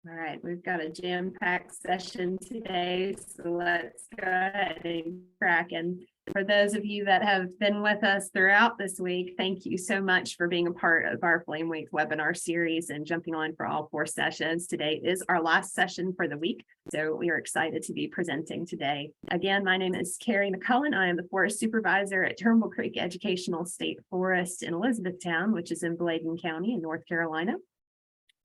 All right, we've got a jam-packed session today, so let's go ahead and crack. And for those of you that have been with us throughout this week, thank you so much for being a part of our Flame Week webinar series and jumping on for all 4 sessions. Today is our last session for the week, so we are excited to be presenting today. Again, my name is Carrie McCullen. I am the Forest Supervisor at Turnbull Creek Educational State Forest in Elizabethtown, which is in Bladen County in North Carolina.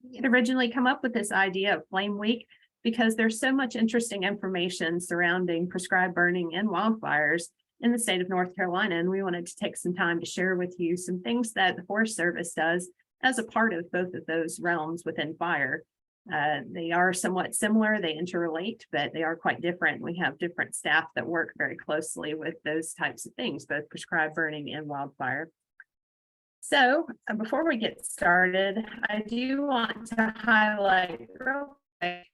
We had originally come up with this idea of Flame Week because there's so much interesting information surrounding prescribed burning and wildfires in the state of North Carolina, and we wanted to take some time to share with you some things that the Forest Service does as a part of both of those realms within fire. They are somewhat similar, they interrelate, but they are quite different. We have different staff that work very closely with those types of things, both prescribed burning and wildfire. So before we get started, I do want to highlight real quick,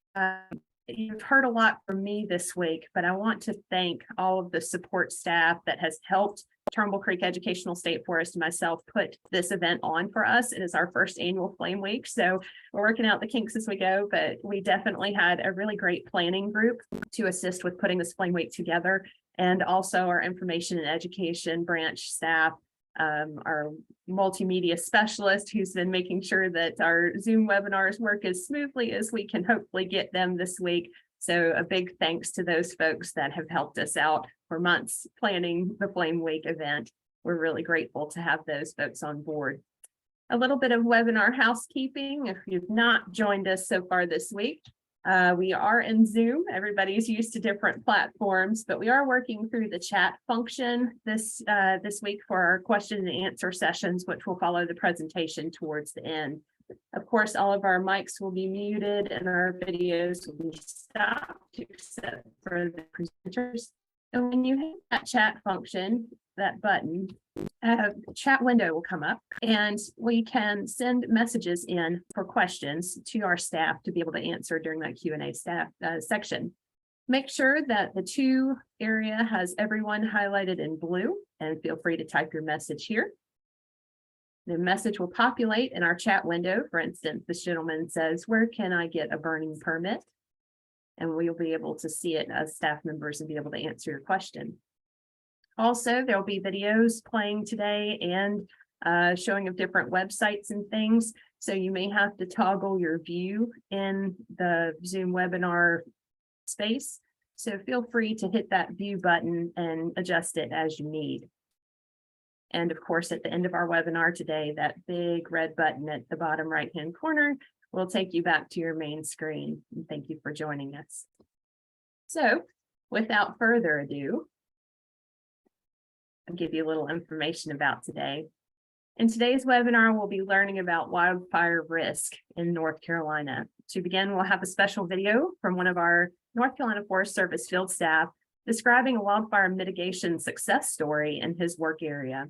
you've heard a lot from me this week, but I want to thank all of the support staff that has helped Turnbull Creek Educational State Forest and myself put this event on for us. It is our first annual Flame Week, so we're working out the kinks as we go, but we definitely had a really great planning group to assist with putting this Flame Week together, and also our information and education branch staff. Our multimedia specialist who's been making sure that our Zoom webinars work as smoothly as we can hopefully get them this week. So a big thanks to those folks that have helped us out for months planning the Flame Week event. We're really grateful to have those folks on board. A little bit of webinar housekeeping. If you've not joined us so far this week, we are in Zoom. Everybody's used to different platforms, but we are working through the chat function this week for our question and answer sessions, which will follow the presentation towards the end. Of course, all of our mics will be muted and our videos will be stopped except for the presenters. And when you hit that chat function, that button, a chat window will come up and we can send messages in for questions to our staff to be able to answer during that Q&A staff section. Make sure that the to area has everyone highlighted in blue, and feel free to type your message here. The message will populate in our chat window. For instance, this gentleman says, "Where can I get a burning permit?" And we'll be able to see it as staff members and be able to answer your question. Also, there'll be videos playing today and showing of different websites and things. So you may have to toggle your view in the Zoom webinar space. So feel free to hit that view button and adjust it as you need. And of course, at the end of our webinar today, that big red button at the bottom right-hand corner will take you back to your main screen. And thank you for joining us. So without further ado, I'll give you a little information about today. In today's webinar, we'll be learning about wildfire risk in North Carolina. To begin, we'll have a special video from one of our North Carolina Forest Service field staff describing a wildfire mitigation success story in his work area.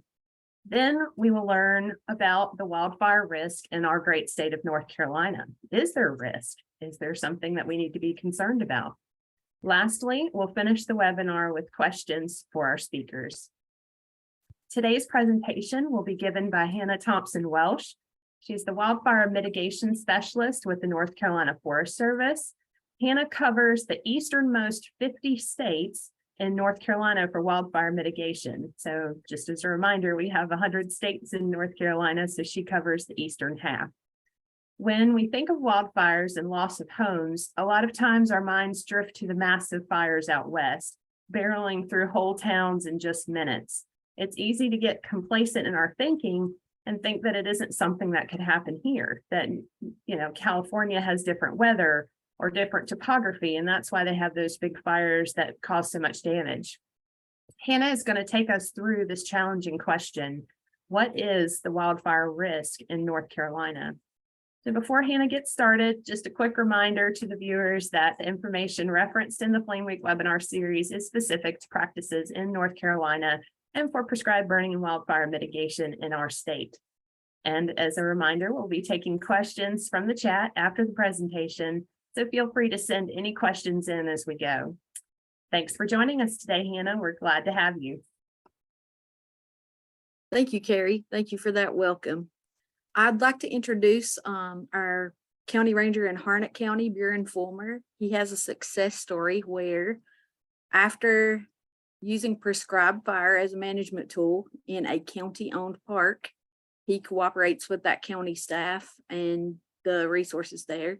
Then we will learn about the wildfire risk in our great state of North Carolina. Is there risk? Is there something that we need to be concerned about? Lastly, we'll finish the webinar with questions for our speakers. Today's presentation will be given by Hannah Thompson-Welch. She's the Wildfire Mitigation Specialist with the North Carolina Forest Service. Hannah covers the easternmost 50 states in North Carolina for wildfire mitigation. So just as a reminder, we have 100 states in North Carolina, so she covers the eastern half. When we think of wildfires and loss of homes, a lot of times our minds drift to the massive fires out west, barreling through whole towns in just minutes. It's easy to get complacent in our thinking and think that it isn't something that could happen here, that, you know, California has different weather or different topography, and that's why they have those big fires that cause so much damage. Hannah is going to take us through this challenging question. What is the wildfire risk in North Carolina? So before Hannah gets started, just a quick reminder to the viewers that the information referenced in the Flame Week webinar series is specific to practices in North Carolina and for prescribed burning and wildfire mitigation in our state. And as a reminder, we'll be taking questions from the chat after the presentation, so feel free to send any questions in as we go. Thanks for joining us today, Hannah. We're glad to have you. Thank you, Carrie. Thank you for that welcome. I'd like to introduce our county ranger in Harnett County, Buren Fulmer. He has a success story where after using prescribed fire as a management tool in a county-owned park, he cooperates with that county staff and the resources there.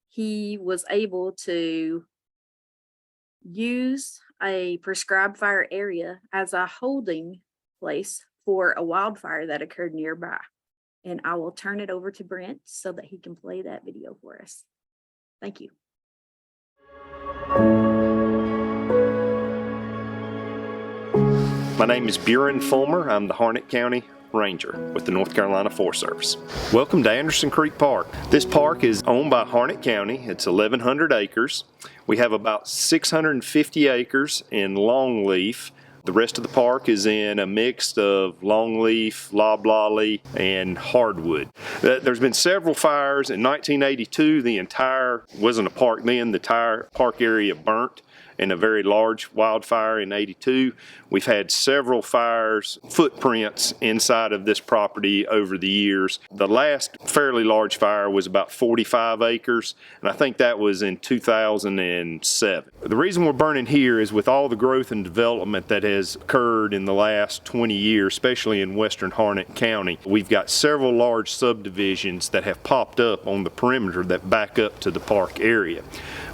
He was able to use a prescribed fire area as a holding place for a wildfire that occurred nearby. And I will turn it over to Brent so that he can play that video for us. Thank you. My name is Buren Fulmer. I'm the Harnett County Ranger with the North Carolina Forest Service. Welcome to Anderson Creek Park. This park is owned by Harnett County. It's 1,100 acres. We have about 650 acres in longleaf. The rest of the park is in a mix of longleaf, loblolly, and hardwood. There's been several fires. In 1982, wasn't a park then, the entire park area burnt in a very large wildfire in 82. We've had several fires, footprints inside of this property over the years. The last fairly large fire was about 45 acres, and I think that was in 2007. The reason we're burning here is with all the growth and development that has occurred in the last 20 years, especially in western Harnett County, we've got several large subdivisions that have popped up on the perimeter that back up to the park area.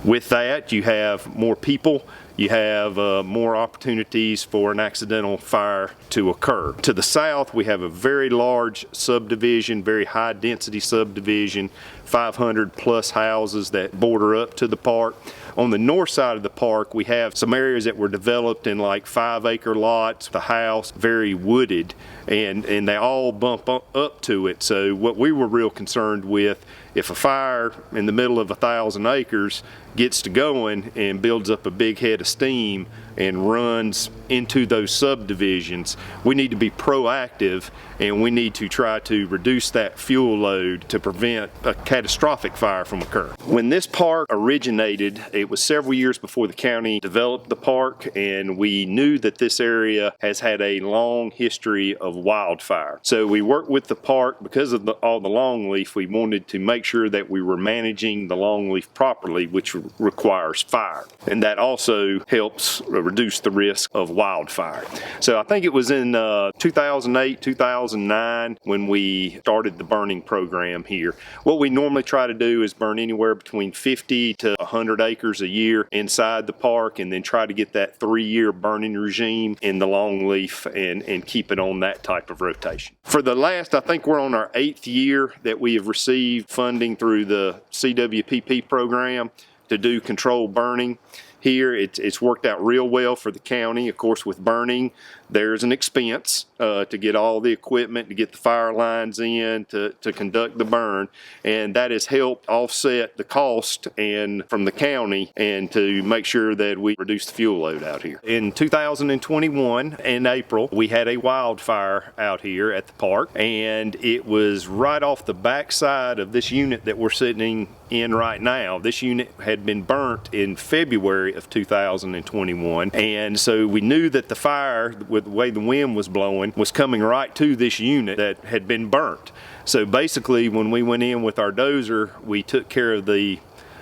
With that, you have more people, you have more opportunities for an accidental fire to occur. To the south, we have a very large subdivision, very high density subdivision, 500 plus houses that border up to the park. On the north side of the park, we have some areas that were developed in like 5-acre lots, the house very wooded, and they all bump up to it. So what we were real concerned with, if a fire in the middle of 1,000 acres gets to going and builds up a big head of steam and runs into those subdivisions, we need to be proactive and we need to try to reduce that fuel load to prevent a catastrophic fire from occurring. When this park originated, it was several years before the county developed the park, and we knew that this area has had a long history of wildfire. So we worked with the park because of all the longleaf. We wanted to make sure that we were managing the longleaf properly, which requires fire, and that also helps reduce the risk of wildfire. So I think it was in 2008, 2009 when we started the burning program here. What we normally try to do is burn anywhere between 50 to 100 acres a year inside the park, and then try to get that 3-year burning regime in the longleaf and keep it on that type of rotation. For the last, I think we're on our 8th year that we have received funding through the CWPP program to do controlled burning. Here, it's worked out real well for the county. Of course, with burning, there's an expense to get all the equipment, to get the fire lines in, to conduct the burn, and that has helped offset the cost and from the county and to make sure that we reduce the fuel load out here. In 2021, in April, we had a wildfire out here at the park, and it was right off the backside of this unit that we're sitting in right now. This unit had been burnt in February of 2021, and so we knew that the fire, with the way the wind was blowing, was coming right to this unit that had been burnt. So basically, when we went in with our dozer, we took care of the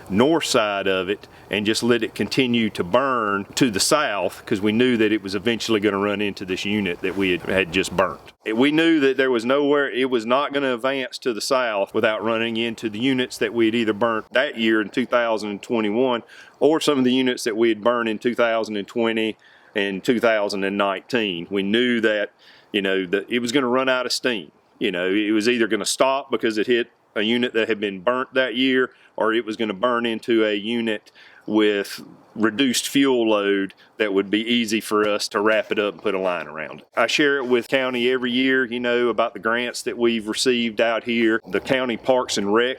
north side of it and just let it continue to burn to the south, because we knew that it was eventually going to run into this unit that we had just burnt. We knew that there was nowhere, it was not going to advance to the south without running into the units that we had either burnt that year in 2021 or some of the units that we had burned in 2020 and 2019. We knew that, that it was going to run out of steam. It was either going to stop because it hit a unit that had been burnt that year, or it was going to burn into a unit with reduced fuel load that would be easy for us to wrap it up and put a line around it. I share it with county every year, about the grants that we've received out here. The county Parks and Rec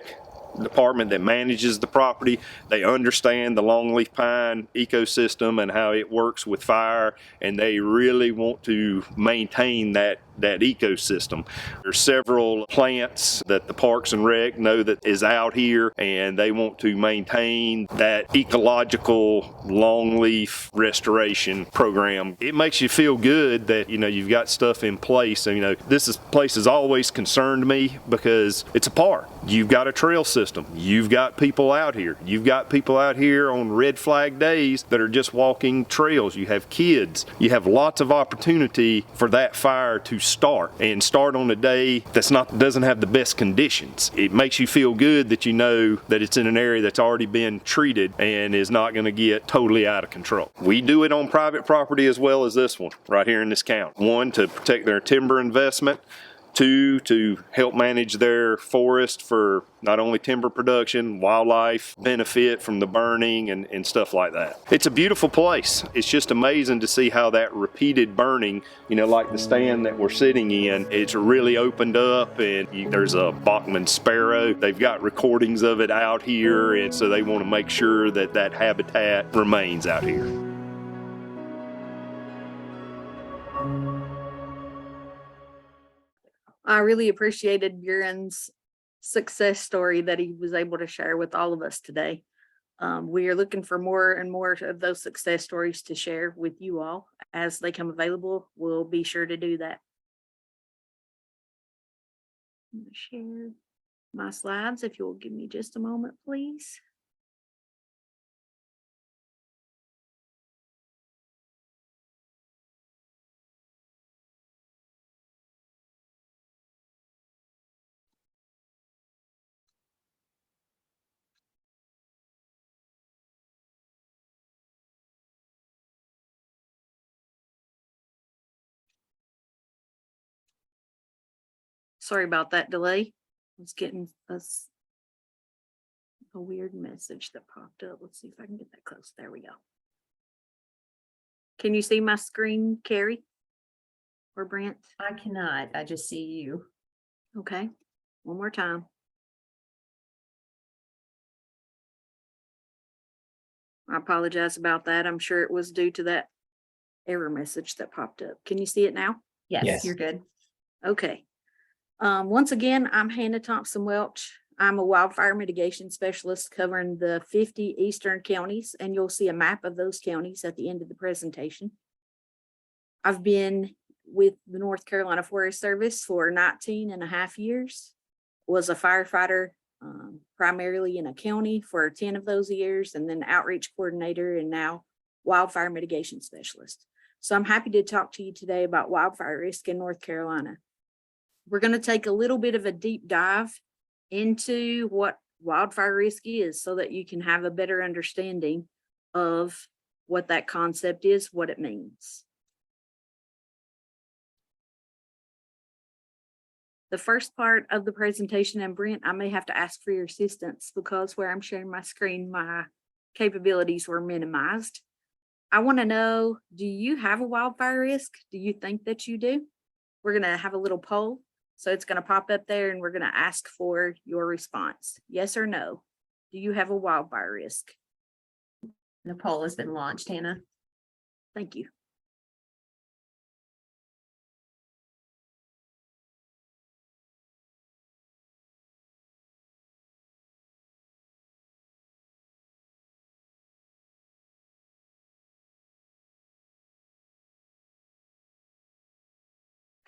department that manages the property, they understand the longleaf pine ecosystem and how it works with fire, and they really want to maintain that ecosystem. There's several plants that the Parks and Rec know that is out here, and they want to maintain that ecological longleaf restoration program. It makes you feel good that you've got stuff in place. And this place has always concerned me because it's a park. You've got a trail system. You've got people out here. You've got people out here on red flag days that are just walking trails. You have kids. You have lots of opportunity for that fire to start and start on a day doesn't have the best conditions. It makes you feel good that you know that it's in an area that's already been treated and is not going to get totally out of control. We do it on private property as well as this one right here in this county. One, to protect their timber investment. Two, to help manage their forest for not only timber production, wildlife benefit from the burning and stuff like that. It's a beautiful place. It's just amazing to see how that repeated burning, like the stand that we're sitting in, it's really opened up, and there's a Bachman sparrow. They've got recordings of it out here, and so they want to make sure that that habitat remains out here. I really appreciated Buren's success story that he was able to share with all of us today. We are looking for more and more of those success stories to share with you all. As they come available, we'll be sure to do that. I'm going to share my slides if you'll give me just a moment, please. Sorry about that delay. I was getting a weird message that popped up. Let's see if I can get that close. There we go. Can you see my screen, Carrie or Brent? I cannot. I just see you. Okay, one more time. I apologize about that. I'm sure it was due to that error message that popped up. Can you see it now? Yes. You're good. Okay. Once again, I'm Hannah Thompson-Welch. I'm a wildfire mitigation specialist covering the 50 eastern counties, and you'll see a map of those counties at the end of the presentation. I've been with the North Carolina Forest Service for 19 and a half years, was a firefighter primarily in a county for 10 of those years, and then outreach coordinator, and now wildfire mitigation specialist. So I'm happy to talk to you today about wildfire risk in North Carolina. We're going to take a little bit of a deep dive into what wildfire risk is so that you can have a better understanding of what that concept is, what it means. The first part of the presentation, and Brent, I may have to ask for your assistance because where I'm sharing my screen, my capabilities were minimized. I want to know, do you have a wildfire risk? Do you think that you do? We're going to have a little poll. So it's going to pop up there and we're going to ask for your response. Yes or no? Do you have a wildfire risk? The poll has been launched, Hannah. Thank you.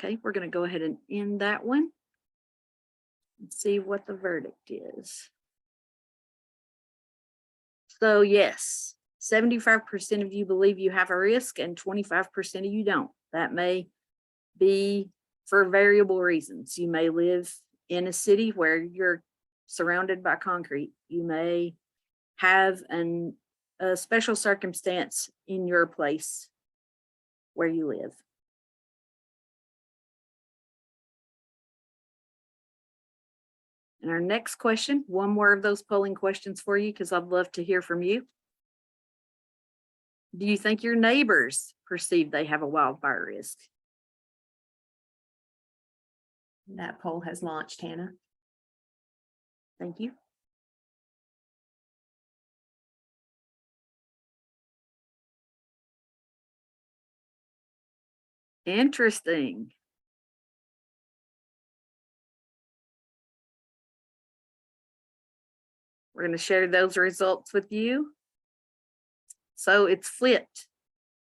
Okay, we're going to go ahead and end that one and see what the verdict is. So yes, 75% of you believe you have a risk and 25% of you don't. That may be for variable reasons. You may live in a city where you're surrounded by concrete. You may have a special circumstance in your place where you live. And our next question, one more of those polling questions for you, because I'd love to hear from you. Do you think your neighbors perceive they have a wildfire risk? That poll has launched, Hannah. Thank you. Interesting. We're going to share those results with you. So it's flipped.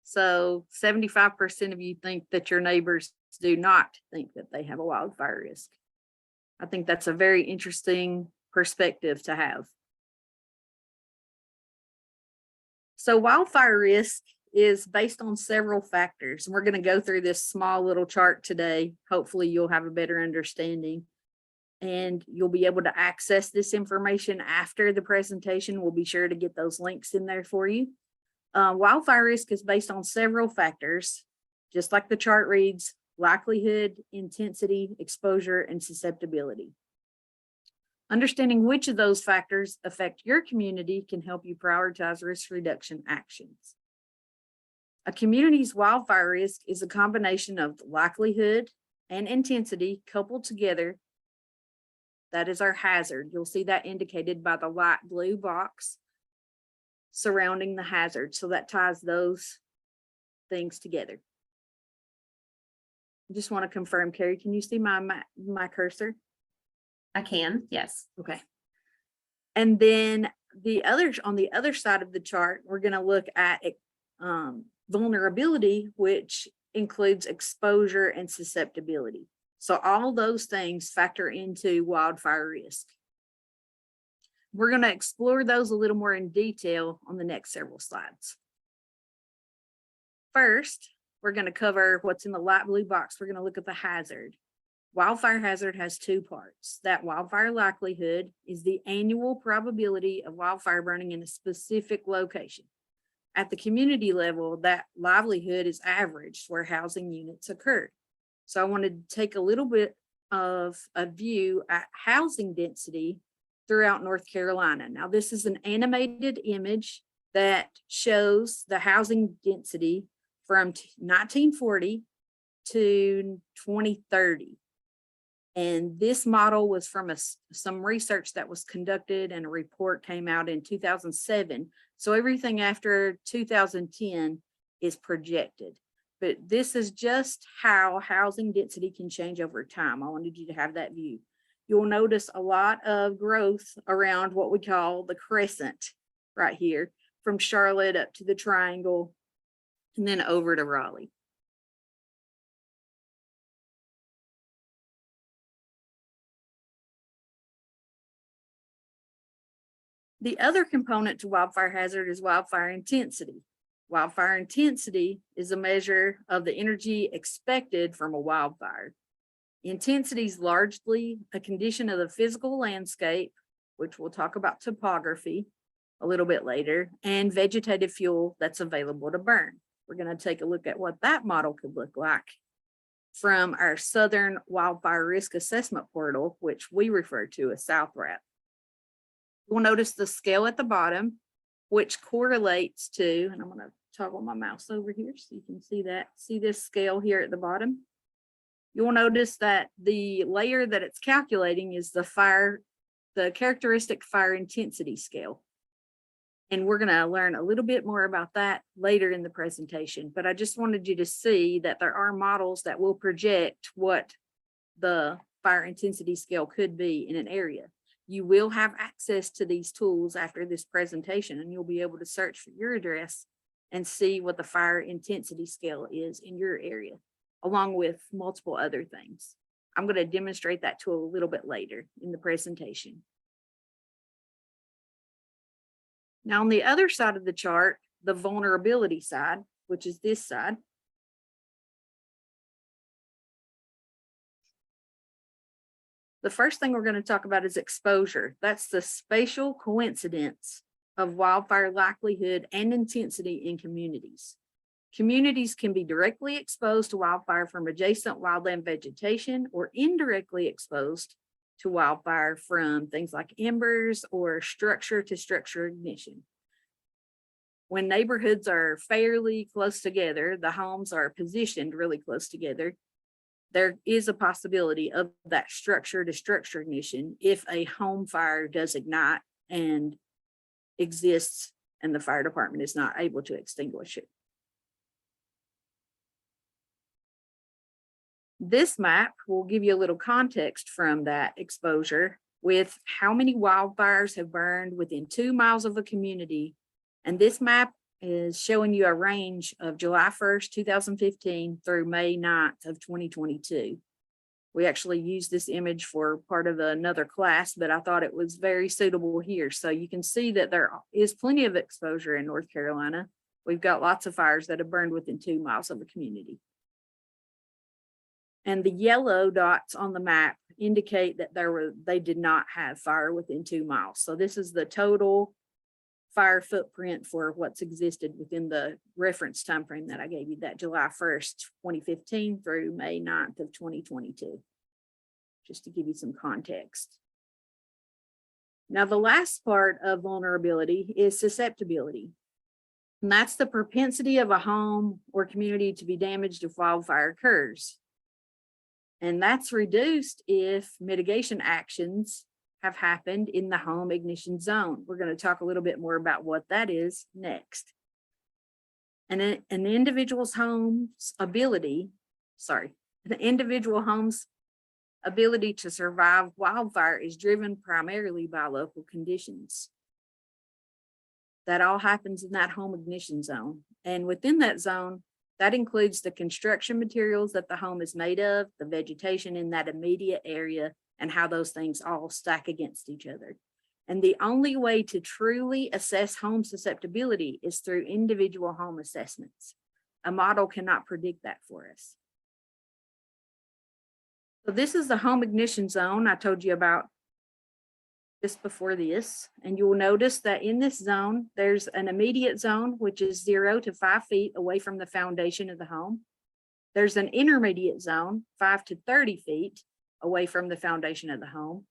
So 75% of you think that your neighbors do not think that they have a wildfire risk. I think that's a very interesting perspective to have. So wildfire risk is based on several factors. We're going to go through this small little chart today. Hopefully you'll have a better understanding and you'll be able to access this information after the presentation. We'll be sure to get those links in there for you. Wildfire risk is based on several factors, just like the chart reads: likelihood, intensity, exposure, and susceptibility. Understanding which of those factors affect your community can help you prioritize risk reduction actions. A community's wildfire risk is a combination of likelihood and intensity coupled together. That is our hazard. You'll see that indicated by the light blue box surrounding the hazard. So that ties those things together. I just want to confirm, Carrie, can you see my cursor? I can, yes. Okay. And then on the other side of the chart, we're going to look at vulnerability, which includes exposure and susceptibility. So all those things factor into wildfire risk. We're going to explore those a little more in detail on the next several slides. First, we're going to cover what's in the light blue box. We're going to look at the hazard. Wildfire hazard has two parts. That wildfire likelihood is the annual probability of wildfire burning in a specific location. At the community level, that livelihood is averaged where housing units occur. So I wanted to take a little bit of a view at housing density throughout North Carolina. Now, this is an animated image that shows the housing density from 1940 to 2030. And this model was from some research that was conducted, and a report came out in 2007. So everything after 2010 is projected. But this is just how housing density can change over time. I wanted you to have that view. You'll notice a lot of growth around what we call the crescent right here, from Charlotte up to the Triangle and then over to Raleigh. The other component to wildfire hazard is wildfire intensity. Wildfire intensity is a measure of the energy expected from a wildfire. Intensity is largely a condition of the physical landscape, which we'll talk about topography a little bit later, and vegetative fuel that's available to burn. We're going to take a look at what that model could look like from our Southern Wildfire Risk Assessment Portal, which we refer to as SouthWRAP. You'll notice the scale at the bottom, which correlates to, and I'm going to toggle my mouse over here so you can see that. See this scale here at the bottom? You'll notice that the layer that it's calculating is the characteristic fire intensity scale. And we're going to learn a little bit more about that later in the presentation. But I just wanted you to see that there are models that will project what the fire intensity scale could be in an area. You will have access to these tools after this presentation, and you'll be able to search for your address and see what the fire intensity scale is in your area, along with multiple other things. I'm going to demonstrate that to a little bit later in the presentation. Now, on the other side of the chart, the vulnerability side, which is this side, the first thing we're going to talk about is exposure. That's the spatial coincidence of wildfire likelihood and intensity in communities. Communities can be directly exposed to wildfire from adjacent wildland vegetation or indirectly exposed to wildfire from things like embers or structure to structure ignition. When neighborhoods are fairly close together, the homes are positioned really close together, there is a possibility of that structure to structure ignition if a home fire does ignite and exists and the fire department is not able to extinguish it. This map will give you a little context from that exposure with how many wildfires have burned within 2 miles of a community. And this map is showing you a range of July 1st, 2015 through May 9th of 2022. We actually used this image for part of another class, but I thought it was very suitable here. So you can see that there is plenty of exposure in North Carolina. We've got lots of fires that have burned within 2 miles of a community. And the yellow dots on the map indicate that they did not have fire within 2 miles. So this is the total fire footprint for what's existed within the reference timeframe that I gave you, that July 1st, 2015 through May 9th of 2022, just to give you some context. Now, the last part of vulnerability is susceptibility. And that's the propensity of a home or community to be damaged if wildfire occurs. And that's reduced if mitigation actions have happened in the home ignition zone. We're going to talk a little bit more about what that is next. And an individual home's ability to survive wildfire is driven primarily by local conditions. That all happens in that home ignition zone. And within that zone, that includes the construction materials that the home is made of, the vegetation in that immediate area, and how those things all stack against each other. And the only way to truly assess home susceptibility is through individual home assessments. A model cannot predict that for us. So this is the home ignition zone I told you about just before this. And you will notice that in this zone, there's an immediate zone, which is 0 to 5 feet away from the foundation of the home. There's an intermediate zone, 5 to 30 feet away from the foundation of the home.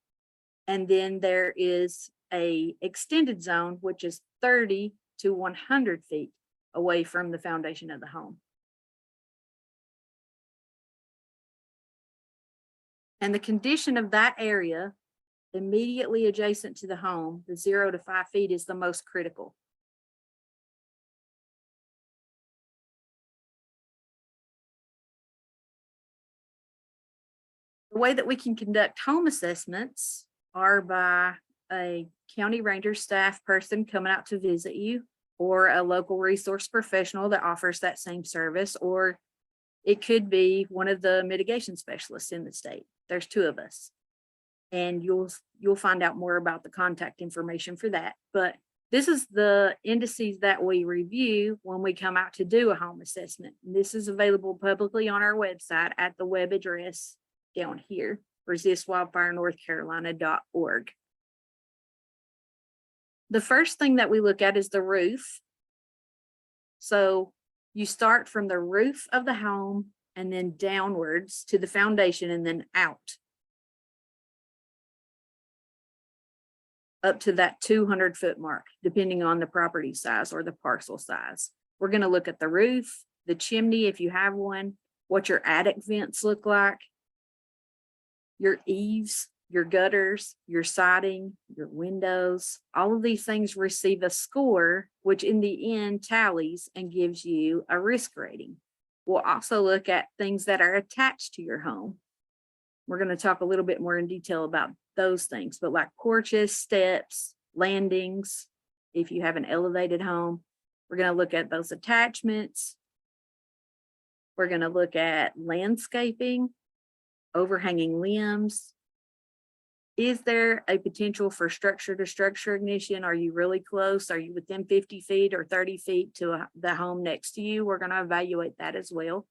And then there is a extended zone, which is 30 to 100 feet away from the foundation of the home. And the condition of that area immediately adjacent to the home, the 0 to 5 feet, is the most critical. The way that we can conduct home assessments are by a county ranger staff person coming out to visit you, or a local resource professional that offers that same service, or it could be one of the mitigation specialists in the state. There's 2 of us. And you'll find out more about the contact information for that. But this is the indices that we review when we come out to do a home assessment. And this is available publicly on our website at the web address down here, resistwildfirenorthcarolina.org. The first thing that we look at is the roof. So you start from the roof of the home and then downwards to the foundation and then out up to that 200-foot mark, depending on the property size or the parcel size. We're going to look at the roof, the chimney, if you have one, what your attic vents look like, your eaves, your gutters, your siding, your windows. All of these things receive a score, which in the end tallies and gives you a risk rating. We'll also look at things that are attached to your home. We're going to talk a little bit more in detail about those things, but like porches, steps, landings, if you have an elevated home, we're going to look at those attachments. We're going to look at landscaping, overhanging limbs. Is there a potential for structure to structure ignition? Are you really close? Are you within 50 feet or 30 feet to the home next to you? We're going to evaluate that as well.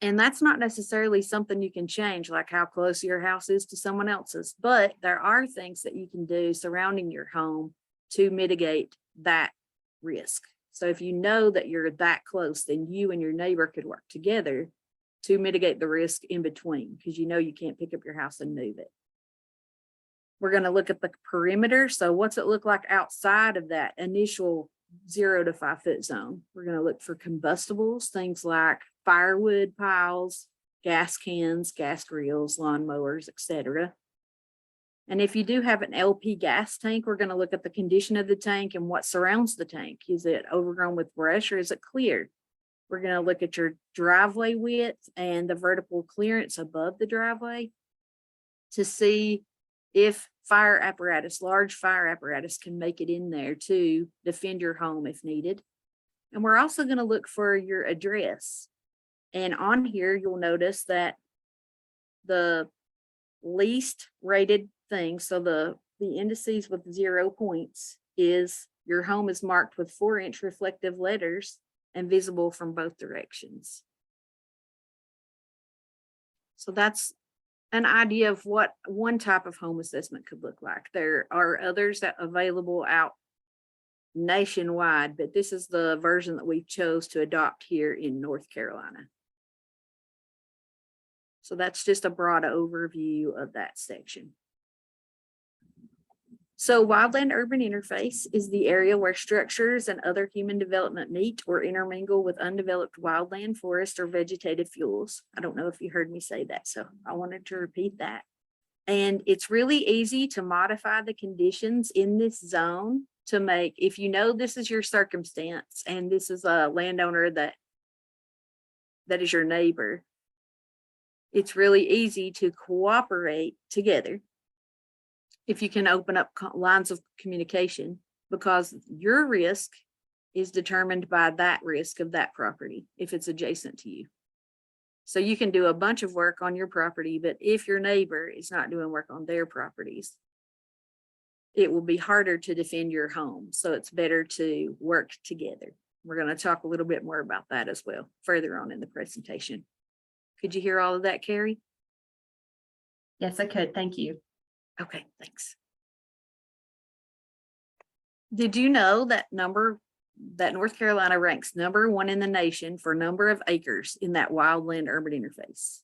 And that's not necessarily something you can change, like how close your house is to someone else's, but there are things that you can do surrounding your home to mitigate that risk. So if you know that you're that close, then you and your neighbor could work together to mitigate the risk in between, because you know you can't pick up your house and move it. We're going to look at the perimeter. So what's it look like outside of that initial 0 to 5 foot zone? We're going to look for combustibles, things like firewood piles, gas cans, gas grills, lawnmowers, etc. And if you do have an LP gas tank, we're going to look at the condition of the tank and what surrounds the tank. Is it overgrown with brush or is it clear? We're going to look at your driveway width and the vertical clearance above the driveway to see if fire apparatus, large fire apparatus, can make it in there to defend your home if needed. And we're also going to look for your address. And on here, you'll notice that the least rated thing, so the indices with 0 points, is your home is marked with 4-inch reflective letters and visible from both directions. So that's an idea of what one type of home assessment could look like. There are others that are available out nationwide, but this is the version that we chose to adopt here in North Carolina. So that's just a broad overview of that section. So wildland-urban interface is the area where structures and other human development meet or intermingle with undeveloped wildland, forest, or vegetative fuels. I don't know if you heard me say that, so I wanted to repeat that. And it's really easy to modify the conditions in this zone to make, if you know this is your circumstance and this is a landowner that is your neighbor, it's really easy to cooperate together if you can open up lines of communication, because your risk is determined by that risk of that property if it's adjacent to you. So you can do a bunch of work on your property, but if your neighbor is not doing work on their properties, it will be harder to defend your home. So it's better to work together. We're going to talk a little bit more about that as well further on in the presentation. Could you hear all of that, Carrie? Yes, I could. Thank you. Okay, thanks. Did you know that North Carolina ranks #1 in the nation for number of acres in that wildland urban interface?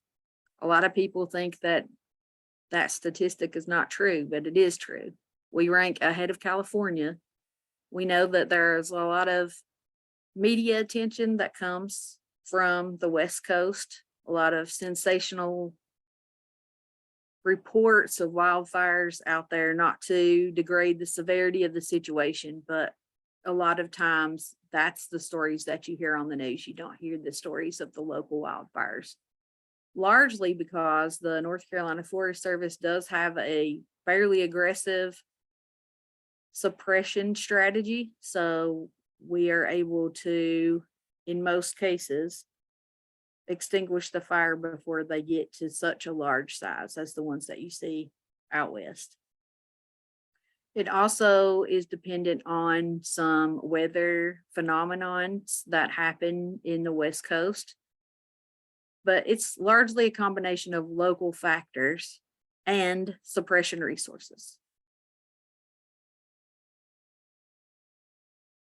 A lot of people think that that statistic is not true, but it is true. We rank ahead of California. We know that there's a lot of media attention that comes from the West Coast, a lot of sensational reports of wildfires out there, not to degrade the severity of the situation, but a lot of times that's the stories that you hear on the news. You don't hear the stories of the local wildfires, largely because the North Carolina Forest Service does have a fairly aggressive suppression strategy. So we are able to, in most cases, extinguish the fire before they get to such a large size as the ones that you see out west. It also is dependent on some weather phenomenon that happen in the West Coast, but it's largely a combination of local factors and suppression resources.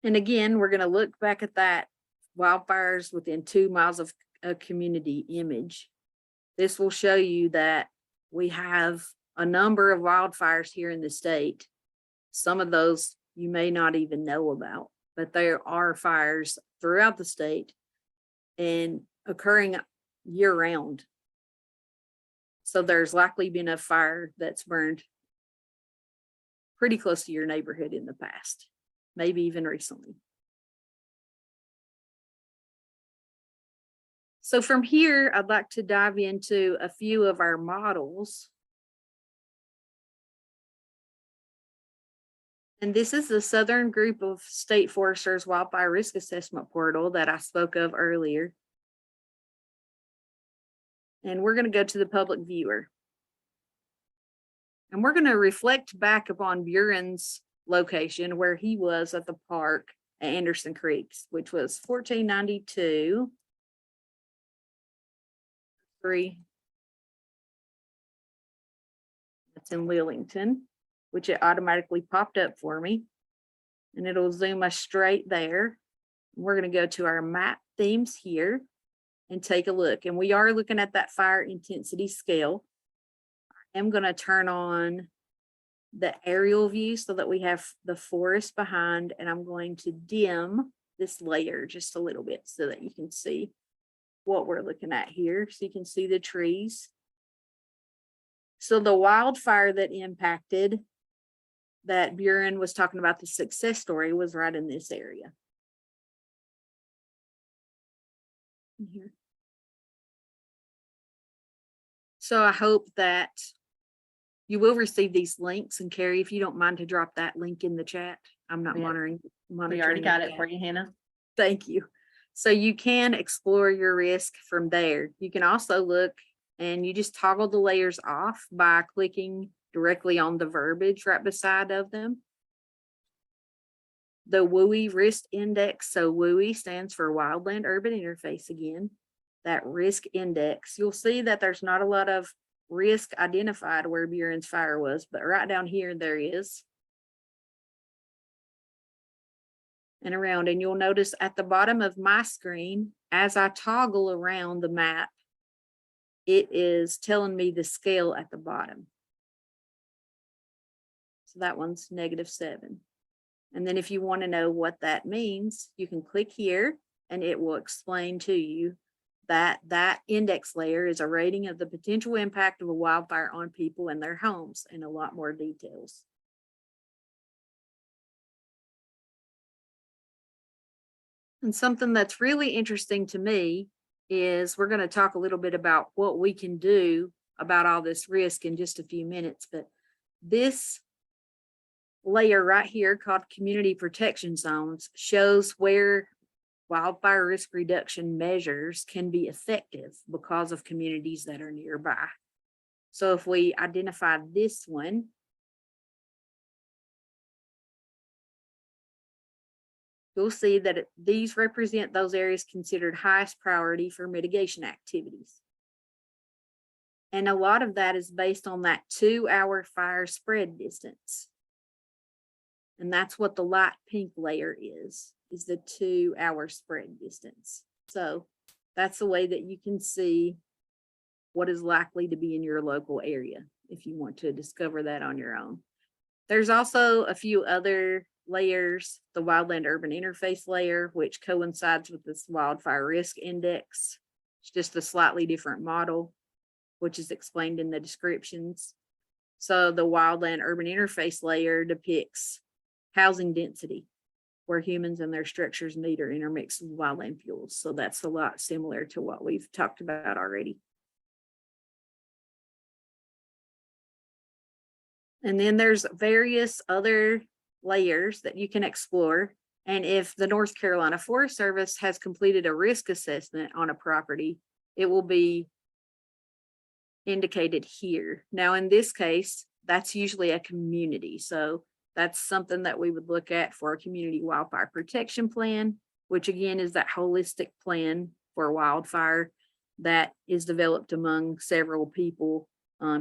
And again, we're going to look back at that wildfires within 2 miles of a community image. This will show you that we have a number of wildfires here in the state. Some of those you may not even know about, but there are fires throughout the state and occurring year round. So there's likely been a fire that's burned pretty close to your neighborhood in the past, maybe even recently. So from here, I'd like to dive into a few of our models. And this is the Southern Group of State Foresters Wildfire Risk Assessment Portal that I spoke of earlier. And we're going to go to the public viewer. And we're going to reflect back upon Buren's location where he was at the park at Anderson Creek, which was 1492. That's in Lillington, which it automatically popped up for me, and it'll zoom us straight there. We're going to go to our map themes here and take a look, and we are looking at that fire intensity scale. I'm going to turn on the aerial view so that we have the forest behind, and I'm going to dim this layer just a little bit so that you can see what we're looking at here, so you can see the trees. So the wildfire that impacted that Buren was talking about, the success story, was right in this area. Here. So I hope that you will receive these links, and Carrie, if you don't mind to drop that link in the chat. I'm not monitoring. We already got it for you, Hannah. Thank you. So you can explore your risk from there. You can also look and you just toggle the layers off by clicking directly on the verbiage right beside of them. The WUI risk index, so WUI stands for Wildland Urban Interface again. That risk index, you'll see that there's not a lot of risk identified where Buren's fire was, but right down here there is. And around, and you'll notice at the bottom of my screen, as I toggle around the map, it is telling me the scale at the bottom. So that one's -7. And then if you want to know what that means, you can click here and it will explain to you that that index layer is a rating of the potential impact of a wildfire on people and their homes in a lot more details. And something that's really interesting to me is we're going to talk a little bit about what we can do about all this risk in just a few minutes, but this layer right here called community protection zones shows where wildfire risk reduction measures can be effective because of communities that are nearby. So if we identify this one, you'll see that these represent those areas considered highest priority for mitigation activities. And a lot of that is based on that 2-hour fire spread distance. And that's what the light pink layer is the 2-hour spread distance. So that's the way that you can see what is likely to be in your local area if you want to discover that on your own. There's also a few other layers, the Wildland Urban Interface layer, which coincides with this Wildfire Risk Index. It's just a slightly different model, which is explained in the descriptions. So the Wildland Urban Interface layer depicts housing density, where humans and their structures meet or intermix with wildland fuels. So that's a lot similar to what we've talked about already. And then there's various other layers that you can explore. And if the North Carolina Forest Service has completed a risk assessment on a property, it will be indicated here. Now, in this case, that's usually a community. So that's something that we would look at for a community wildfire protection plan, which again is that holistic plan for wildfire that is developed among several people.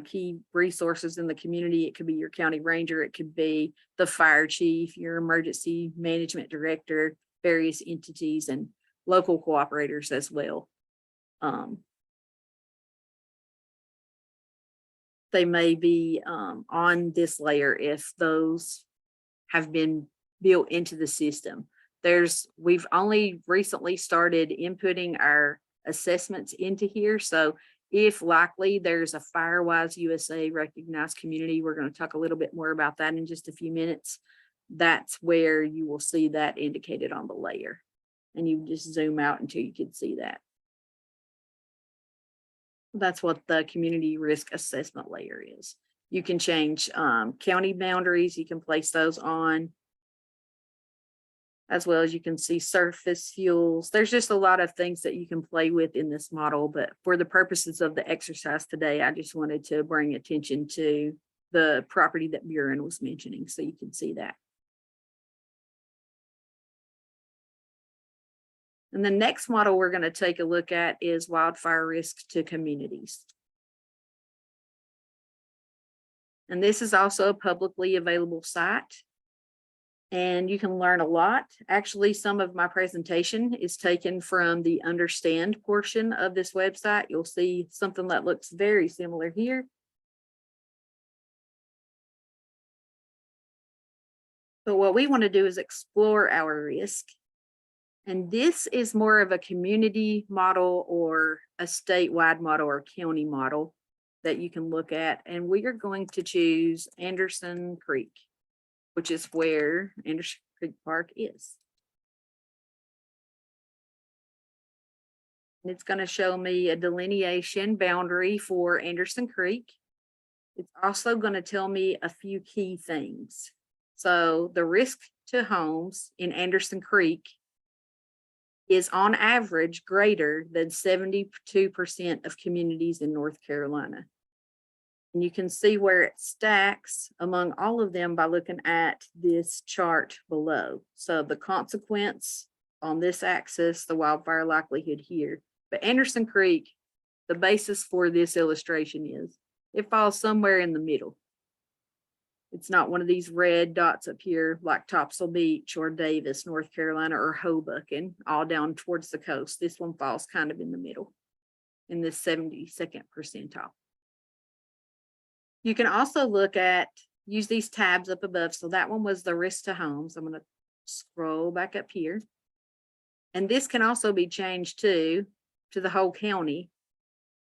Key resources in the community. It could be your county ranger, it could be the fire chief, your emergency management director, various entities and local cooperators as well. They may be on this layer if those have been built into the system. We've only recently started inputting our assessments into here. So if likely there's a Firewise USA recognized community, we're going to talk a little bit more about that in just a few minutes. That's where you will see that indicated on the layer. And you just zoom out until you can see that. That's what the community risk assessment layer is. You can change county boundaries. You can place those on, as well as you can see surface fuels. There's just a lot of things that you can play with in this model, but for the purposes of the exercise today, I just wanted to bring attention to the property that Buren was mentioning so you can see that. And the next model we're going to take a look at is wildfire risk to communities. And this is also a publicly available site. And you can learn a lot. Actually, some of my presentation is taken from the understand portion of this website. You'll see something that looks very similar here. But what we want to do is explore our risk. And this is more of a community model or a statewide model or county model that you can look at. And we are going to choose Anderson Creek, which is where Anderson Creek Park is. And it's going to show me a delineation boundary for Anderson Creek. It's also going to tell me a few key things. So the risk to homes in Anderson Creek is on average greater than 72% of communities in North Carolina. And you can see where it stacks among all of them by looking at this chart below. So the consequence on this axis, the wildfire likelihood here. But Anderson Creek, the basis for this illustration is it falls somewhere in the middle. It's not one of these red dots up here like Topsail Beach or Davis, North Carolina, or Hoboken, all down towards the coast. This one falls kind of in the middle in this 72nd percentile. You can also look at, use these tabs up above. So that one was the risk to homes. I'm going to scroll back up here. And this can also be changed to the whole county.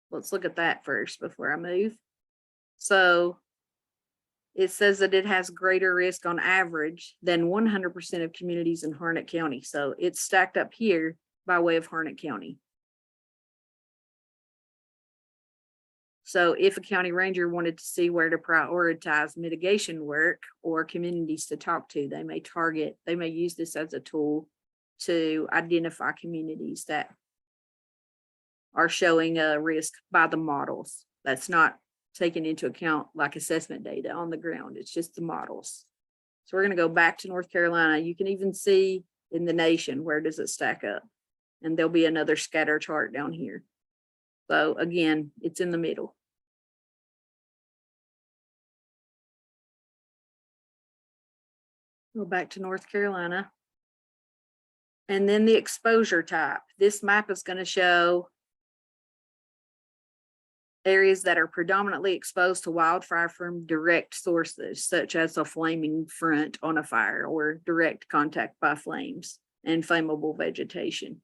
Let's look at that first before I move. So it says that it has greater risk on average than 100% of communities in Harnett County. So it's stacked up here by way of Harnett County. So if a county ranger wanted to see where to prioritize mitigation work or communities to talk to, they may use this as a tool to identify communities that are showing a risk by the models. That's not taken into account like assessment data on the ground. It's just the models. So we're going to go back to North Carolina. You can even see in the nation, where does it stack up? And there'll be another scatter chart down here. So again, it's in the middle. Go back to North Carolina. And then the exposure type. This map is going to show areas that are predominantly exposed to wildfire from direct sources, such as a flaming front on a fire or direct contact by flames and flammable vegetation.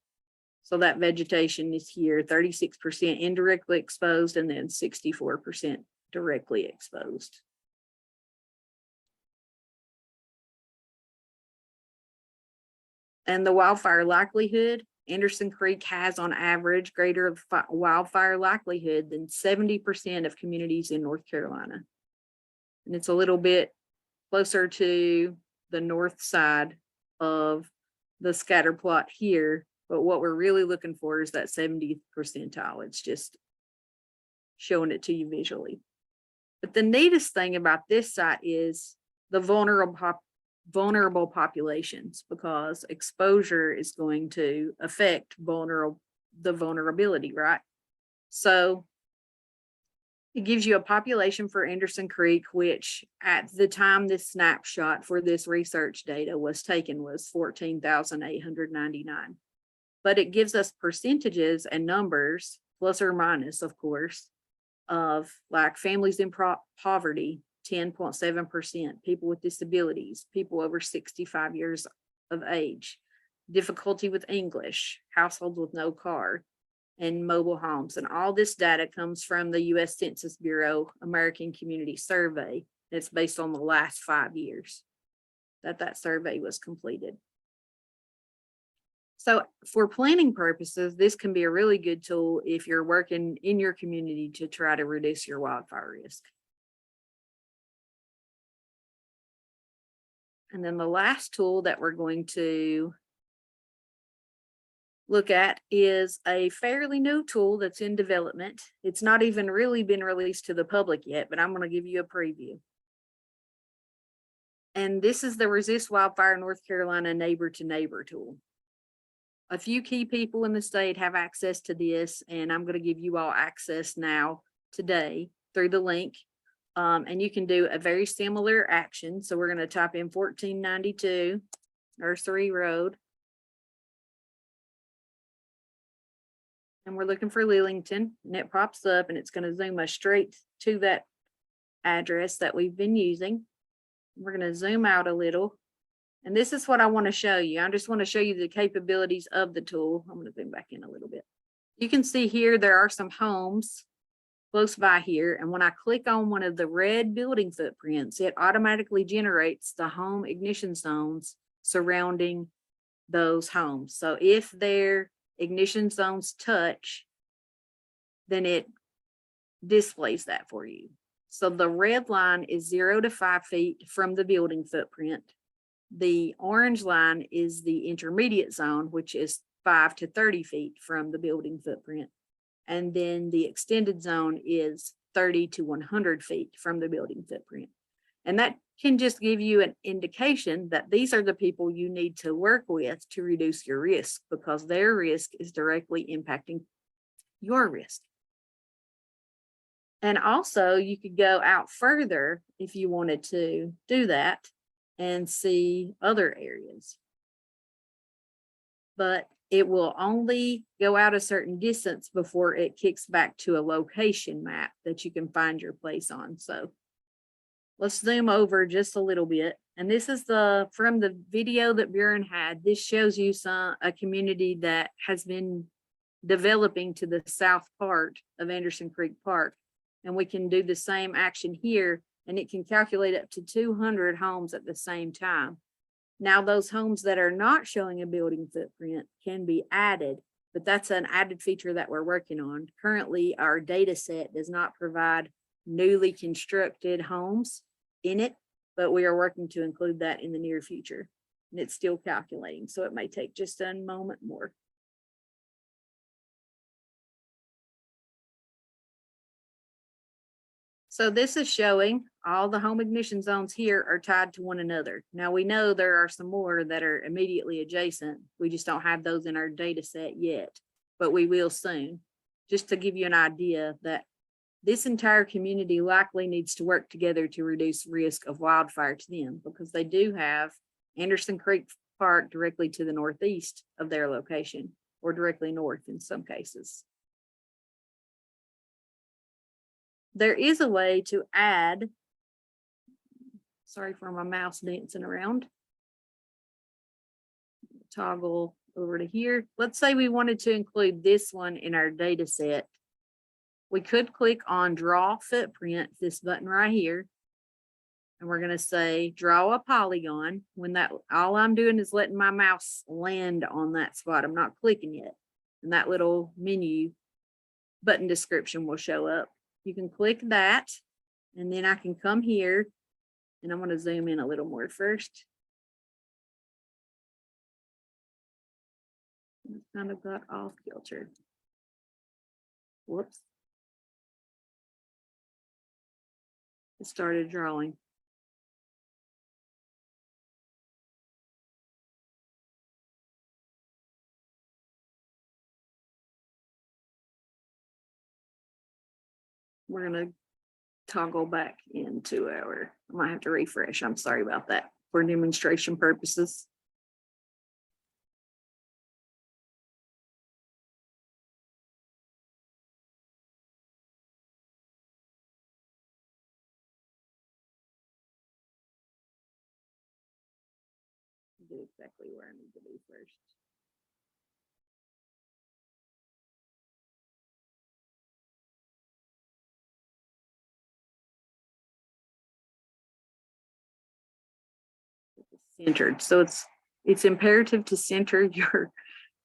So that vegetation is here, 36% indirectly exposed and then 64% directly exposed. And the wildfire likelihood, Anderson Creek has on average greater wildfire likelihood than 70% of communities in North Carolina. And it's a little bit closer to the north side of the scatter plot here. But what we're really looking for is that 70th percentile. It's just showing it to you visually. But the neatest thing about this site is the vulnerable populations, because exposure is going to affect the vulnerability, right? So it gives you a population for Anderson Creek, which at the time this snapshot for this research data was taken was 14,899. But it gives us percentages and numbers, plus or minus, of course, of like families in poverty, 10.7%, people with disabilities, people over 65 years of age, difficulty with English, households with no car, and mobile homes. And all this data comes from the U.S. Census Bureau American Community Survey. It's based on the last 5 years that survey was completed. So for planning purposes, this can be a really good tool if you're working in your community to try to reduce your wildfire risk. And then the last tool that we're going to look at is a fairly new tool that's in development. It's not even really been released to the public yet, but I'm going to give you a preview. And this is the Resist Wildfire North Carolina Neighbor to Neighbor tool. A few key people in the state have access to this, and I'm going to give you all access now today through the link. And you can do a very similar action. So we're going to type in 1492 Nursery Road. And we're looking for Lillington, and it pops up and it's going to zoom us straight to that address that we've been using. We're going to zoom out a little. And this is what I want to show you. I just want to show you the capabilities of the tool. I'm going to zoom back in a little bit. You can see here there are some homes close by here. And when I click on one of the red building footprints, it automatically generates the home ignition zones surrounding those homes. So if their ignition zones touch, then it displays that for you. So the red line is 0 to 5 feet from the building footprint. The orange line is the intermediate zone, which is 5 to 30 feet from the building footprint. And then the extended zone is 30 to 100 feet from the building footprint. And that can just give you an indication that these are the people you need to work with to reduce your risk, because their risk is directly impacting your risk. And also you could go out further if you wanted to do that and see other areas. But it will only go out a certain distance before it kicks back to a location map that you can find your place on. So let's zoom over just a little bit. And this is from the video that Buren had. This shows you a community that has been developing to the south part of Anderson Creek Park. And we can do the same action here, and it can calculate up to 200 homes at the same time. Now, those homes that are not showing a building footprint can be added, but that's an added feature that we're working on. Currently, our data set does not provide newly constructed homes in it, but we are working to include that in the near future. And it's still calculating, so it may take just a moment more. So this is showing all the home ignition zones here are tied to one another. Now we know there are some more that are immediately adjacent. We just don't have those in our data set yet, but we will soon. Just to give you an idea that this entire community likely needs to work together to reduce risk of wildfire to them, because they do have Anderson Creek Park directly to the northeast of their location, or directly north in some cases. There is a way to add, sorry for my mouse dancing around, toggle over to here. Let's say we wanted to include this one in our data set. We could click on draw footprint, this button right here, and we're going to say draw a polygon. When that, all I'm doing is letting my mouse land on that spot. I'm not clicking it, and that little menu button description will show up. You can click that, and then I can come here, and I'm going to zoom in a little more first. It's kind of got off kilter. Whoops. It started drawing. We're going to toggle back into our, I might have to refresh. I'm sorry about that for demonstration purposes. Do exactly where I need to be first. Centered. So it's imperative to center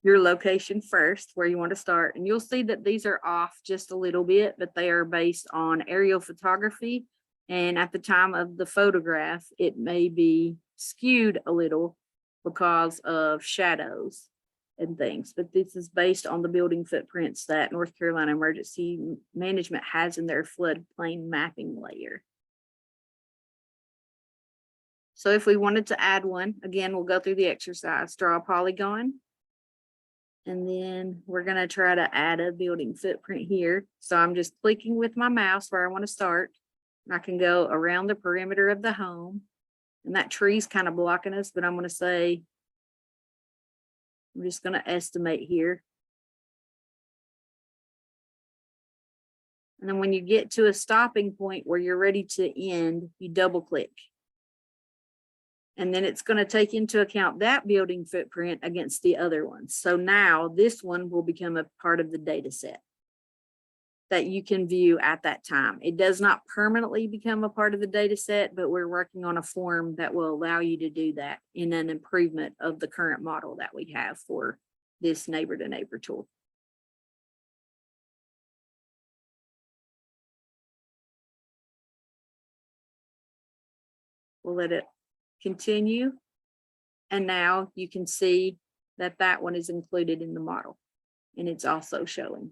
your location first where you want to start. And you'll see that these are off just a little bit, but they are based on aerial photography. And at the time of the photograph, it may be skewed a little because of shadows and things. But this is based on the building footprints that North Carolina Emergency Management has in their floodplain mapping layer. So if we wanted to add one, again, we'll go through the exercise, draw a polygon. And then we're going to try to add a building footprint here. So I'm just clicking with my mouse where I want to start. And I can go around the perimeter of the home. And that tree's kind of blocking us, but I'm going to say, I'm just going to estimate here. And then when you get to a stopping point where you're ready to end, you double click. And then it's going to take into account that building footprint against the other ones. So now this one will become a part of the data set that you can view at that time. It does not permanently become a part of the data set, but we're working on a form that will allow you to do that in an improvement of the current model that we have for this neighbor to neighbor tool. We'll let it continue. And now you can see that one is included in the model. And it's also showing.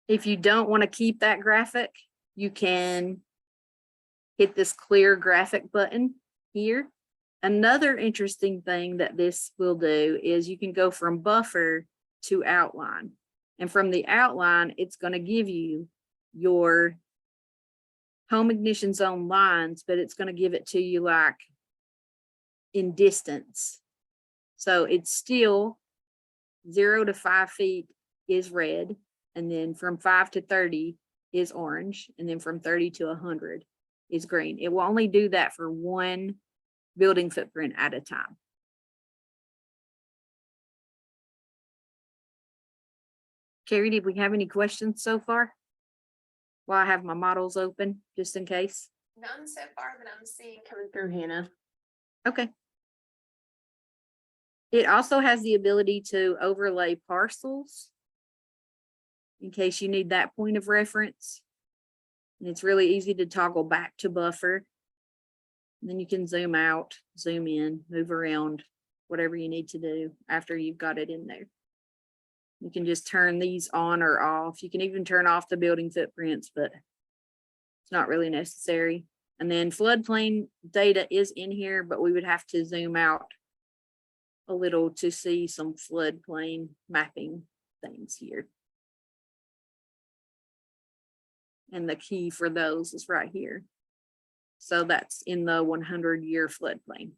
If you don't want to keep that graphic, you can hit this clear graphic button here. Another interesting thing that this will do is you can go from buffer to outline. And from the outline, it's going to give you your home ignition zone lines, but it's going to give it to you like in distance. So it's still 0 to 5 feet is red. And then from 5 to 30 is orange. And then from 30 to 100 is green. It will only do that for one building footprint at a time. Carrie, did we have any questions so far? Well, I have my models open just in case. None so far that I'm seeing coming through, Hannah. Okay. It also has the ability to overlay parcels in case you need that point of reference. And it's really easy to toggle back to buffer. And then you can zoom out, zoom in, move around, whatever you need to do after you've got it in there. You can just turn these on or off. You can even turn off the building footprints, but it's not really necessary. And then floodplain data is in here, but we would have to zoom out a little to see some floodplain mapping things here. And the key for those is right here. So that's in the 100-year floodplain.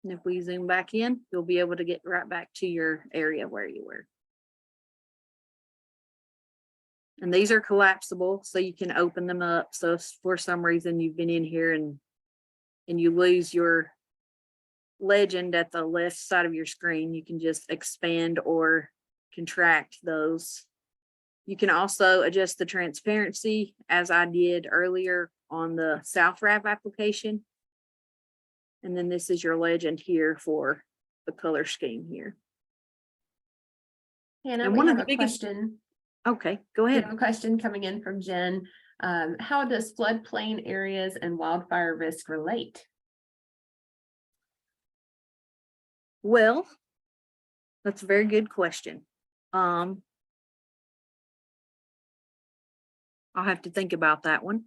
And if we zoom back in, you'll be able to get right back to your area where you were. And these are collapsible, so you can open them up. So if for some reason you've been in here and you lose your legend at the left side of your screen, you can just expand or contract those. You can also adjust the transparency as I did earlier on the SouthWrap application. And then this is your legend here for the color scheme here. Hannah, And we one have of the a biggest- question. Okay, go We ahead. have a question coming in from Jen. How does floodplain areas and wildfire risk relate? Well, that's a very good question. I'll have to think about that one.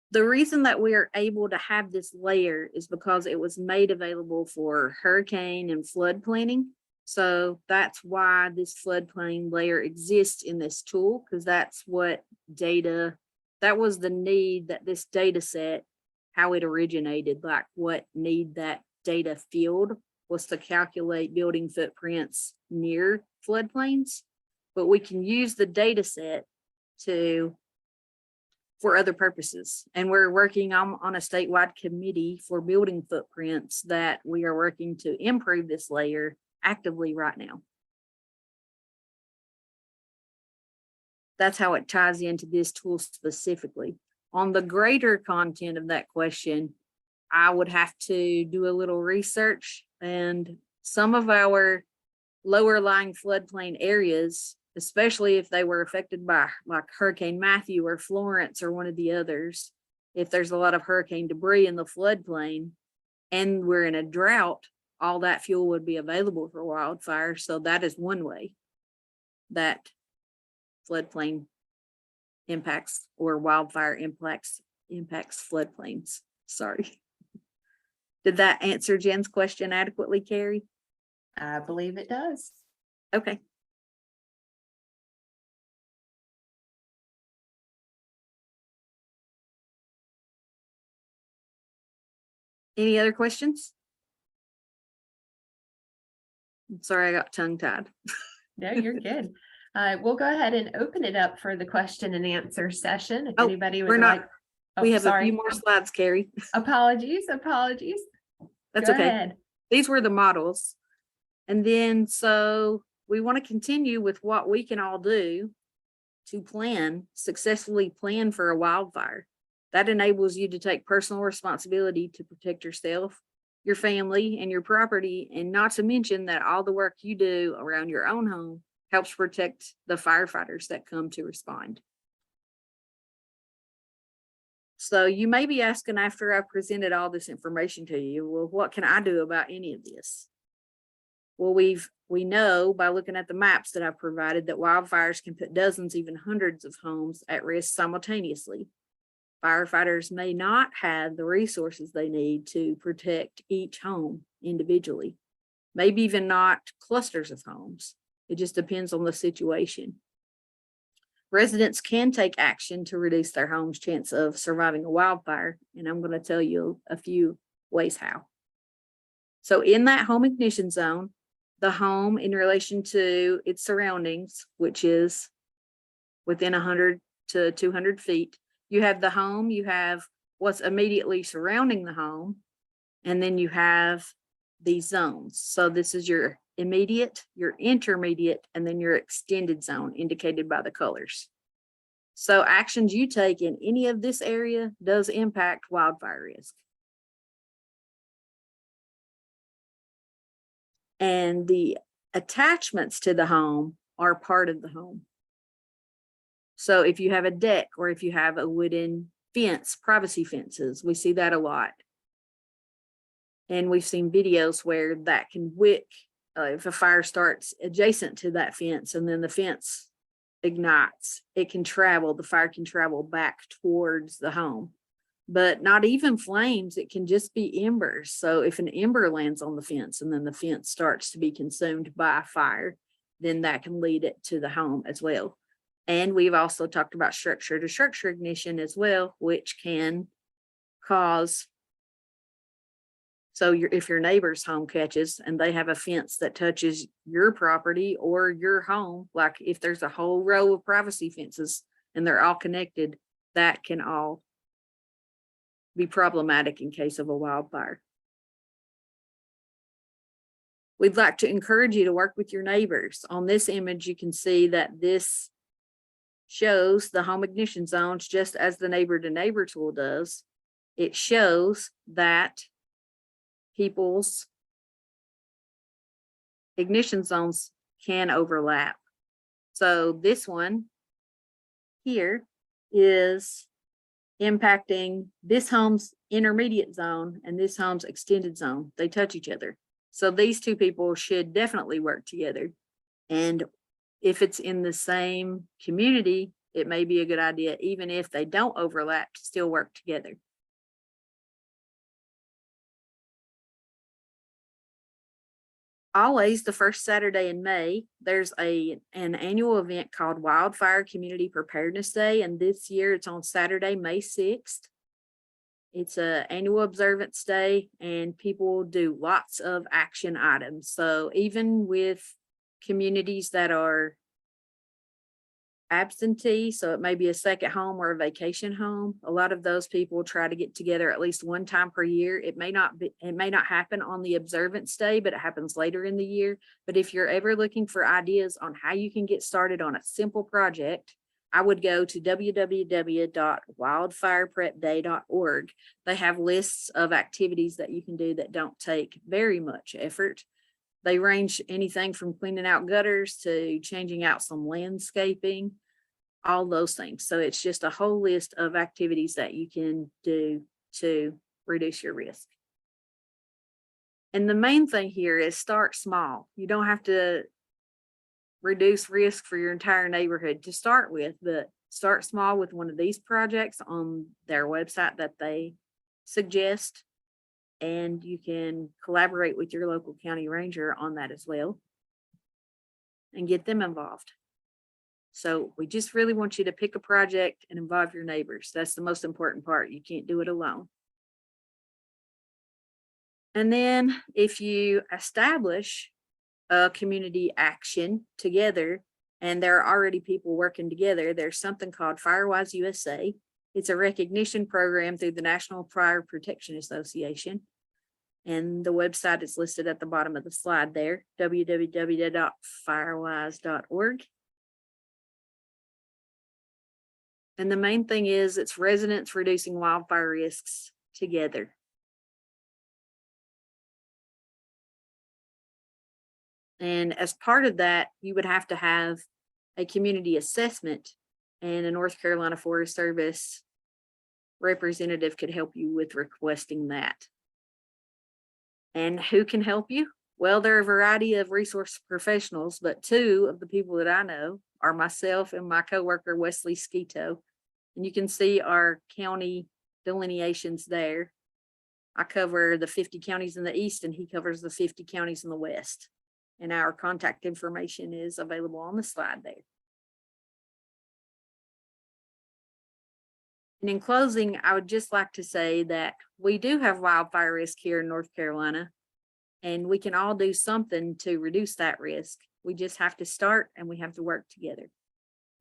The reason that we are able to have this layer is because it was made available for hurricane and flood planning. So that's why this floodplain layer exists in this tool, because that's what data, that was the need that this data set, how it originated, like what need that data field was to calculate building footprints near floodplains. But we can use the data set for other purposes. And we're working on a statewide committee for building footprints that we are working to improve this layer actively right now. That's how it ties into this tool specifically. On the greater content of that question, I would have to do a little research, and some of our lower lying floodplain areas, especially if they were affected by like Hurricane Matthew or Florence or one of the others, if there's a lot of hurricane debris in the floodplain and we're in a drought, all that fuel would be available for wildfire. So that is one way that floodplain impacts or wildfire impacts floodplains. Sorry. Did that answer Jen's question adequately, Carrie? I believe it does. Okay. Any other questions? I'm sorry, I got tongue tied. No, you're good. We'll go ahead and open it up for the question and answer session. If Oh, anybody we're would not- like. Oh, We have sorry. a few more slides, Carrie. Apologies. That's Go okay. ahead. These were the models. And then, so we want to continue with what we can all do to successfully plan for a wildfire. That enables you to take personal responsibility to protect yourself, your family, and your property, and not to mention that all the work you do around your own home helps protect the firefighters that come to respond. So you may be asking after I've presented all this information to you, well, what can I do about any of this? Well, we know by looking at the maps that I've provided that wildfires can put dozens, even hundreds of homes at risk simultaneously. Firefighters may not have the resources they need to protect each home individually, maybe even not clusters of homes. It just depends on the situation. Residents can take action to reduce their home's chance of surviving a wildfire, and I'm going to tell you a few ways how. So in that home ignition zone, the home in relation to its surroundings, which is within 100 to 200 feet, you have the home, you have what's immediately surrounding the home, and then you have these zones. So this is your immediate, your intermediate, and then your extended zone indicated by the colors. So actions you take in any of this area does impact wildfire risk. And the attachments to the home are part of the home. So if you have a deck or if you have a wooden fence, privacy fences, we see that a lot. And we've seen videos where that can wick if a fire starts adjacent to that fence and then the fence ignites, it can travel, the fire can travel back towards the home. But not even flames, it can just be embers. So if an ember lands on the fence and then the fence starts to be consumed by fire, then that can lead it to the home as well. And we've also talked about structure to structure ignition as well, which can cause, so if your neighbor's home catches and they have a fence that touches your property or your home, like if there's a whole row of privacy fences and they're all connected, that can all be problematic in case of a wildfire. We'd like to encourage you to work with your neighbors. On this image, you can see that this shows the home ignition zones just as the neighbor to neighbor tool does. It shows that people's ignition zones can overlap. So this one here is impacting this home's intermediate zone and this home's extended zone. They touch each other. So these two people should definitely work together. And if it's in the same community, it may be a good idea, even if they don't overlap, to still work together. Always the first Saturday in May, there's an annual event called Wildfire Community Preparedness Day, and this year it's on Saturday, May 6th. It's an annual observance day, and people do lots of action items. So even with communities that are absentee, so it may be a second home or a vacation home, a lot of those people try to get together at least one time per year. It may not happen on the observance day, but it happens later in the year. But if you're ever looking for ideas on how you can get started on a simple project, I would go to www.wildfireprepday.org. They have lists of activities that you can do that don't take very much effort. They range anything from cleaning out gutters to changing out some landscaping, all those things. So it's just a whole list of activities that you can do to reduce your risk. And the main thing here is start small. You don't have to reduce risk for your entire neighborhood to start with, but start small with one of these projects on their website that they suggest. And you can collaborate with your local county ranger on that as well and get them involved. So we just really want you to pick a project and involve your neighbors. That's the most important part. You can't do it alone. And then if you establish a community action together and there are already people working together, there's something called Firewise USA. It's a recognition program through the National Fire Protection Association. And the website is listed at the bottom of the slide there, www.firewise.org. And the main thing is it's residents reducing wildfire risks together. And as part of that, you would have to have a community assessment, and the North Carolina Forest Service representative could help you with requesting that. And who can help you? Well, there are a variety of resource professionals, but two of the people that I know are myself and my coworker, Wesley Sketo. And you can see our county delineations there. I cover the 50 counties in the east and he covers the 50 counties in the west. And our contact information is available on the slide there. And in closing, I would just like to say that we do have wildfire risk here in North Carolina, and we can all do something to reduce that risk. We just have to start and we have to work together.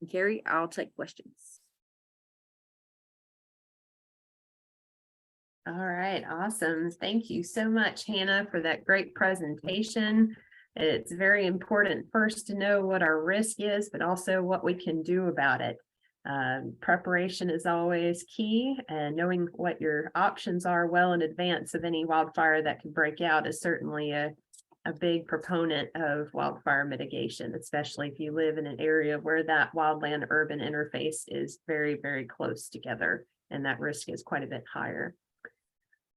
And Carrie, I'll take questions. All right, awesome. Thank you so much, Hannah, for that great presentation. It's very important first to know what our risk is, but also what we can do about it. Preparation is always key, and knowing what your options are well in advance of any wildfire that could break out is certainly a big proponent of wildfire mitigation, especially if you live in an area where that wildland urban interface is very, very close together, and that risk is quite a bit higher.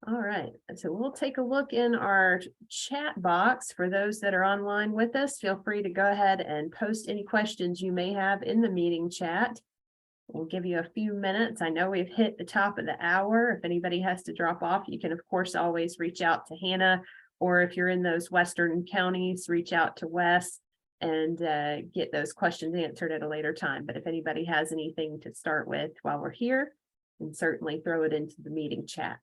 All right, so we'll take a look in our chat box. For those that are online with us, feel free to go ahead and post any questions you may have in the meeting chat. We'll give you a few minutes. I know we've hit the top of the hour. If anybody has to drop off, you can of course always reach out to Hannah, or if you're in those western counties, reach out to Wes and get those questions answered at a later time. But if anybody has anything to start with while we're here, then certainly throw it into the meeting chat.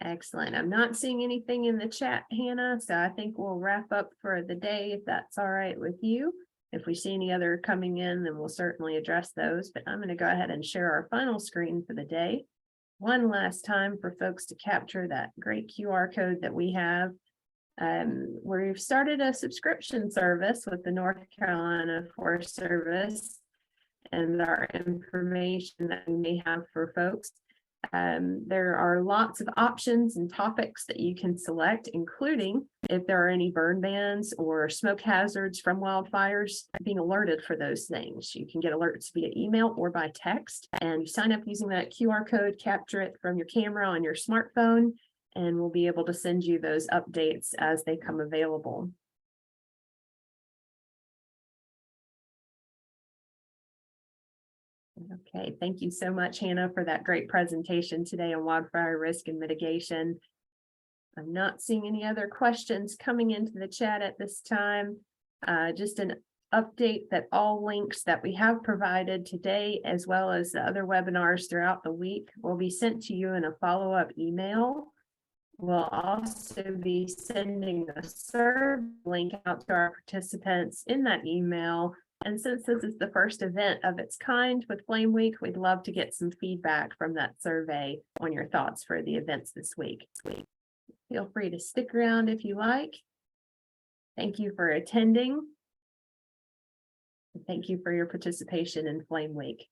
Excellent. I'm not seeing anything in the chat, Hannah, so I think we'll wrap up for the day if that's all right with you. If we see any other coming in, then we'll certainly address those, but I'm going to go ahead and share our final screen for the day. One last time for folks to capture that great QR code that we have. We've started a subscription service with the North Carolina Forest Service and our information that we may have for folks. There are lots of options and topics that you can select, including if there are any burn bans or smoke hazards from wildfires, being alerted for those things. You can get alerts via email or by text, and you sign up using that QR code, capture it from your camera on your smartphone, and we'll be able to send you those updates as they come available. Okay, thank you so much, Hannah, for that great presentation today on wildfire risk and mitigation. I'm not seeing any other questions coming into the chat at this time. Just an update that all links that we have provided today, as well as the other webinars throughout the week, will be sent to you in a follow-up email. We'll also be sending a survey link out to our participants in that email. And since this is the first event of its kind with Flame Week, we'd love to get some feedback from that survey on your thoughts for the events this week. Feel free to stick around if you like. Thank you for attending. Thank you for your participation in Flame Week.